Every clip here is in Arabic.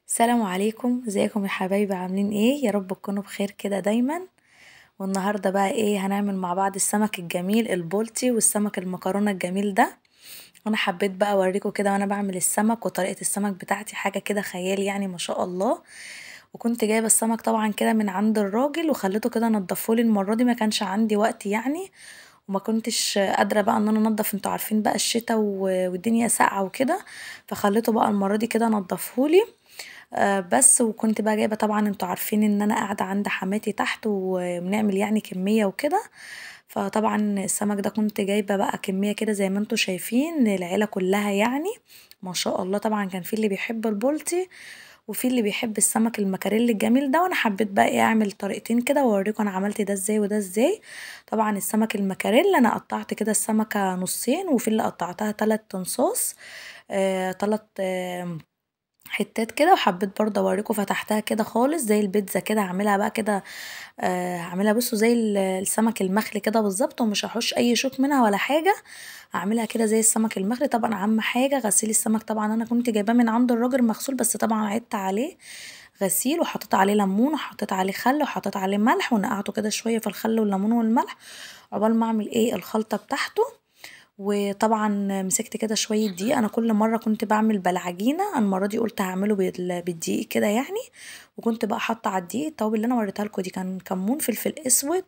السلام عليكم، ازيكم يا حبايبي؟ عاملين ايه؟ يا رب تكونوا بخير كده دايما. والنهارده بقى ايه هنعمل مع بعض؟ السمك الجميل البولتي والسمك المكرونه الجميل ده. انا حبيت بقى اوريكم كده وانا بعمل السمك وطريقه السمك بتاعتي، حاجه كده خيال يعني ما شاء الله. وكنت جايبه السمك طبعا كده من عند الراجل وخليته كده نضفهولي المره دي، ما كانش عندي وقت يعني. وما كنتش قادره بقى ان انا انضف، انتوا عارفين بقى الشتا والدنيا ساقعه وكده. فخليته بقى المره دي كده نضفهولي. بس وكنت بقى جايبه طبعا، انتوا عارفين ان انا قاعده عند حماتي تحت وبنعمل يعني كميه وكده. فطبعا السمك ده كنت جايبه بقى كميه كده زي ما انتوا شايفين العيله كلها يعني. ما شاء الله، طبعا كان في اللي بيحب البولتي وفي اللي بيحب السمك المكاريلي الجميل ده. وانا حبيت بقى ايه اعمل طريقتين كده واوريكم انا عملت ده ازاي وده ازاي. طبعا السمك المكاريلي انا قطعت كده السمكه نصين، وفي اللي قطعتها 3 تنصاص. 3 حتات كده. وحبيت برضه اوريكم فتحتها كده خالص زي البيتزا كده، هعملها بقى كده. هعملها بصوا زي السمك المخلي كده بالظبط، ومش هحوش اي شوك منها ولا حاجه. هعملها كده زي السمك المخلي. طبعا اهم حاجه غسيل السمك، طبعا انا كنت جايباه من عند الراجل مغسول، بس طبعا عدت عليه غسيل وحطيت عليه ليمون وحطيت عليه خل وحطيت عليه ملح ونقعته كده شويه في الخل والليمون والملح عقبال ما اعمل ايه الخلطه بتاعته. وطبعا مسكت كده شويه دقيق، انا كل مره كنت بعمل بالعجينه، المره دي قلت هعمله بالدقيق كده يعني. وكنت بقى حاطه على الدقيق التوابل اللي انا وريتها لكم دي، كان كمون فلفل اسود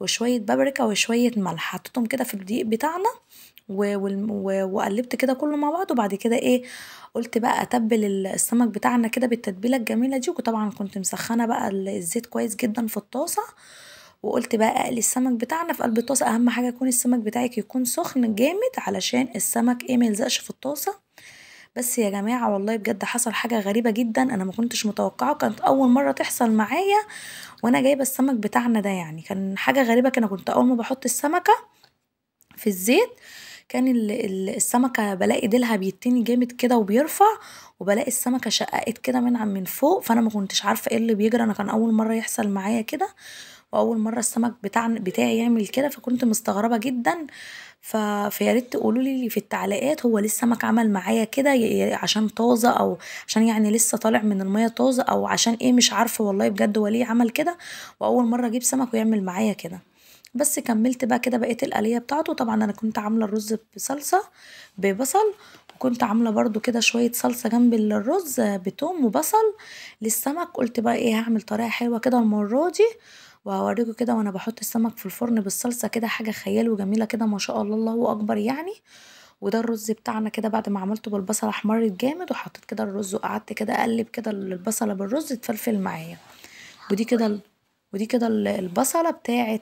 وشويه بابريكا وشويه ملح، حطيتهم كده في الدقيق بتاعنا. وقلبت كده كله مع بعض. وبعد كده ايه قلت بقى اتبل السمك بتاعنا كده بالتتبيله الجميله دي. وطبعا كنت مسخنه بقى الزيت كويس جدا في الطاسه. وقلت بقى اقلي السمك بتاعنا في قلب الطاسه، اهم حاجه يكون السمك بتاعك يكون سخن جامد علشان السمك ايه ميلزقش في الطاسه. بس يا جماعه والله بجد حصل حاجه غريبه جدا انا ما كنتش متوقعه، كانت اول مره تحصل معايا. وانا جايبه السمك بتاعنا ده يعني كان حاجه غريبه كده. كنت اول ما بحط السمكه في الزيت كان السمكة بلاقي ديلها بيتني جامد كده وبيرفع، وبلاقي السمكة شققت كده من فوق. فانا ما كنتش عارفة ايه اللي بيجرى، انا كان اول مرة يحصل معايا كده. واول مرة السمك بتاعي يعمل كده، فكنت مستغربة جدا. فيا ريت تقولوا لي في التعليقات هو ليه السمك عمل معايا كده، عشان طازة او عشان يعني لسه طالع من المية طازة، او عشان ايه مش عارفة والله بجد هو ليه عمل كده. واول مرة اجيب سمك ويعمل معايا كده. بس كملت بقى كده بقية الآلية بتاعته. طبعا انا كنت عاملة الرز بصلصة ببصل، وكنت عاملة برضو كده شوية صلصة جنب الرز بتوم وبصل للسمك. قلت بقى ايه هعمل طريقة حلوة كده المرة دي، وهوريكم كده وانا بحط السمك في الفرن بالصلصة كده، حاجة خيال وجميلة كده ما شاء الله الله اكبر يعني. وده الرز بتاعنا كده بعد ما عملته بالبصل احمرت جامد، وحطيت كده الرز وقعدت كده اقلب كده البصلة بالرز تفلفل معايا. ودي كده ودي كده البصلة بتاعة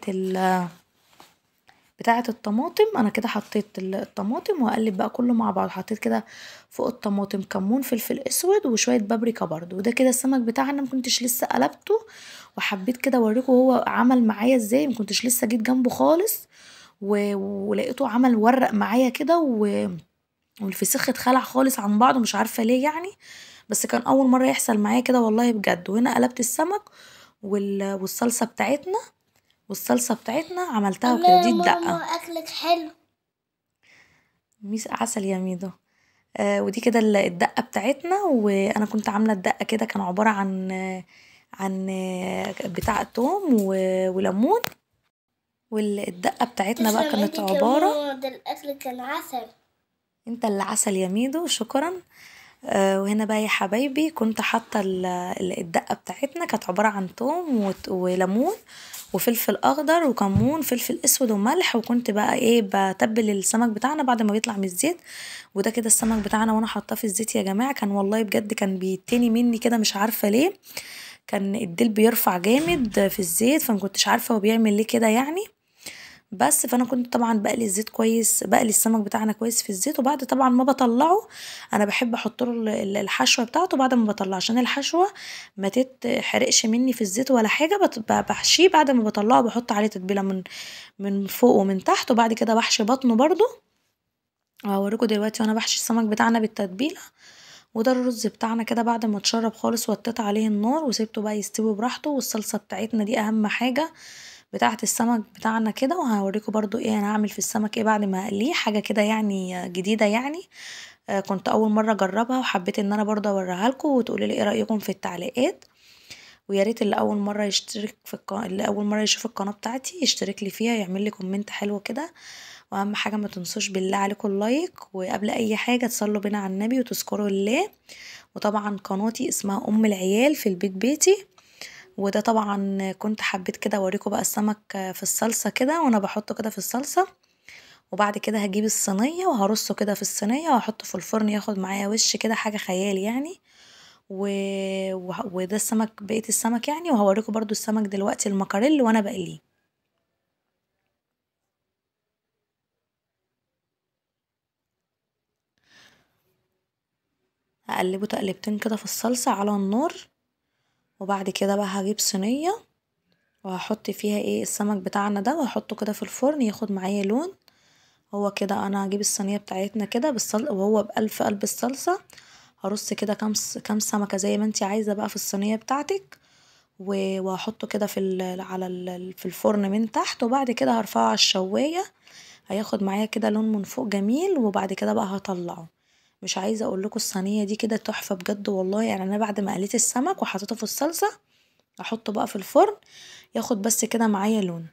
الطماطم. انا كده حطيت الطماطم واقلب بقى كله مع بعض. حطيت كده فوق الطماطم كمون فلفل اسود وشوية بابريكا برضو. وده كده السمك بتاعنا مكنتش لسه قلبته، وحبيت كده اوريكم هو عمل معايا ازاي. مكنتش لسه جيت جنبه خالص ولقيته عمل ورق معايا كده والفسيخ اتخلع خالص عن بعضه، مش عارفة ليه يعني. بس كان اول مرة يحصل معايا كده والله بجد. وهنا قلبت السمك والصلصة بتاعتنا عملتها الله وكده. يا دي ماما الدقة. أكلك حلو. ميس عسل يا ميدو. ودي كده الدقة بتاعتنا. وانا كنت عاملة الدقة كده كان عبارة عن بتاع توم وليمون. والدقة بتاعتنا بقى تسلم كانت ايدك يا عبارة. ماما، ده الأكل كان عسل. انت اللي عسل يا ميدو، شكرا. وهنا بقى يا حبايبي كنت حاطه الدقه بتاعتنا كانت عباره عن توم وليمون وفلفل اخضر وكمون فلفل اسود وملح. وكنت بقى ايه بتبل السمك بتاعنا بعد ما بيطلع من الزيت. وده كده السمك بتاعنا وانا حاطاه في الزيت يا جماعه، كان والله بجد كان بيتني مني كده مش عارفه ليه. كان الديل بيرفع جامد في الزيت، فما كنتش عارفه هو بيعمل ليه كده يعني. بس فانا كنت طبعا بقلي الزيت كويس، بقلي السمك بتاعنا كويس في الزيت. وبعد طبعا ما بطلعه انا بحب احط له الحشوه بتاعته بعد ما بطلعه، عشان الحشوه ما تتحرقش مني في الزيت ولا حاجه. بحشيه بعد ما بطلعه، بحط عليه تتبيله من فوق ومن تحت. وبعد كده بحشي بطنه برضو. هوريكم دلوقتي وانا بحشي السمك بتاعنا بالتتبيله. وده الرز بتاعنا كده بعد ما اتشرب خالص وطيت عليه النار وسيبته بقى يستوي براحته. والصلصه بتاعتنا دي اهم حاجه بتاعه السمك بتاعنا كده. وهوريكم برضو ايه انا هعمل في السمك ايه بعد ما اقليه، حاجه كده يعني جديده يعني. كنت اول مره اجربها وحبيت ان انا برضه اوريها لكم وتقولوا لي ايه رايكم في التعليقات. ويا ريت اللي اول مره يشترك في اللي اول مره يشوف القناه بتاعتي يشترك لي فيها، يعمل لي كومنت حلو كده. واهم حاجه ما تنسوش بالله عليكم اللايك، وقبل اي حاجه تصلوا بينا على النبي وتذكروا الله. وطبعا قناتي اسمها ام العيال في البيت بيتي. وده طبعا كنت حبيت كده اوريكم بقى السمك في الصلصه كده وانا بحطه كده في الصلصه. وبعد كده هجيب الصينيه وهرصه كده في الصينيه واحطه في الفرن ياخد معايا وش كده حاجه خيال يعني. و... وده السمك بقية السمك يعني، وهوريكم برضو السمك دلوقتي المكاريل وانا بقليه. هقلبه تقلبتين كده في الصلصة على النار. وبعد كده بقى هجيب صينية وهحط فيها ايه السمك بتاعنا ده وهحطه كده في الفرن ياخد معايا لون. هو كده انا هجيب الصينية بتاعتنا كده وهو في قلب الصلصة. هرص كده كام سمكة زي ما انتي عايزة بقى في الصينية بتاعتك. وهحطه كده في الفرن من تحت، وبعد كده هرفعه على الشواية. هياخد معايا كده لون من فوق جميل، وبعد كده بقى هطلعه. مش عايزه اقول لكم الصينيه دي كده تحفه بجد والله. يعني انا بعد ما قليت السمك وحطيته في الصلصه احطه بقى في الفرن ياخد بس كده معايا لون.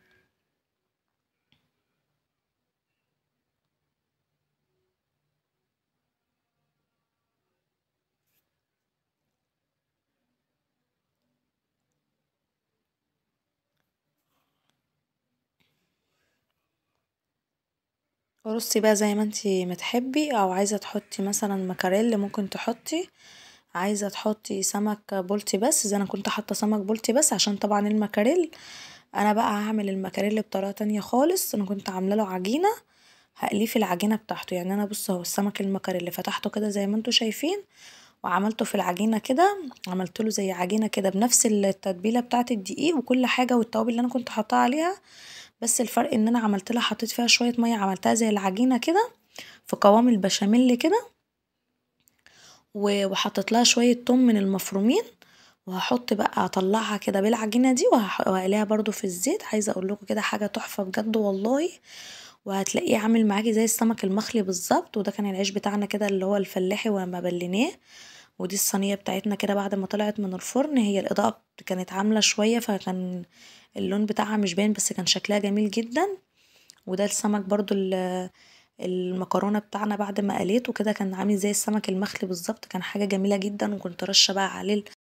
ورصي بقى زي ما انتي متحبي، او عايزه تحطي مثلا مكاريل ممكن تحطي. عايزه تحطي سمك بولتي بس زي انا كنت حاطه سمك بولتي بس عشان طبعا المكاريل. انا بقى هعمل المكاريل بطريقه تانية خالص. انا كنت عامله له عجينه هقليه في العجينه بتاعته. يعني انا بص اهو السمك المكاريل فتحته كده زي ما انتوا شايفين وعملته في العجينه كده. عملت له زي عجينه كده بنفس التتبيله بتاعه الدقيق وكل حاجه والتوابل اللي انا كنت حاطاها عليها. بس الفرق ان انا عملت لها حطيت فيها شويه ميه عملتها زي العجينه كده في قوام البشاميل كده. وحطيت لها شويه توم من المفرومين. وهحط بقى اطلعها كده بالعجينه دي وهقليها برضو في الزيت. عايزه اقول لكم كده حاجه تحفه بجد والله. وهتلاقيه عامل معاكي زي السمك المخلي بالظبط. وده كان العيش بتاعنا كده اللي هو الفلاحي ولما بليناه. ودي الصينيه بتاعتنا كده بعد ما طلعت من الفرن. هي الاضاءه كانت عامله شويه فكان اللون بتاعها مش باين بس كان شكلها جميل جدا. وده السمك برضو المكرونه بتاعنا بعد ما قليته كده كان عامل زي السمك المخلي بالظبط. كان حاجه جميله جدا وكنت رشه بقى عليه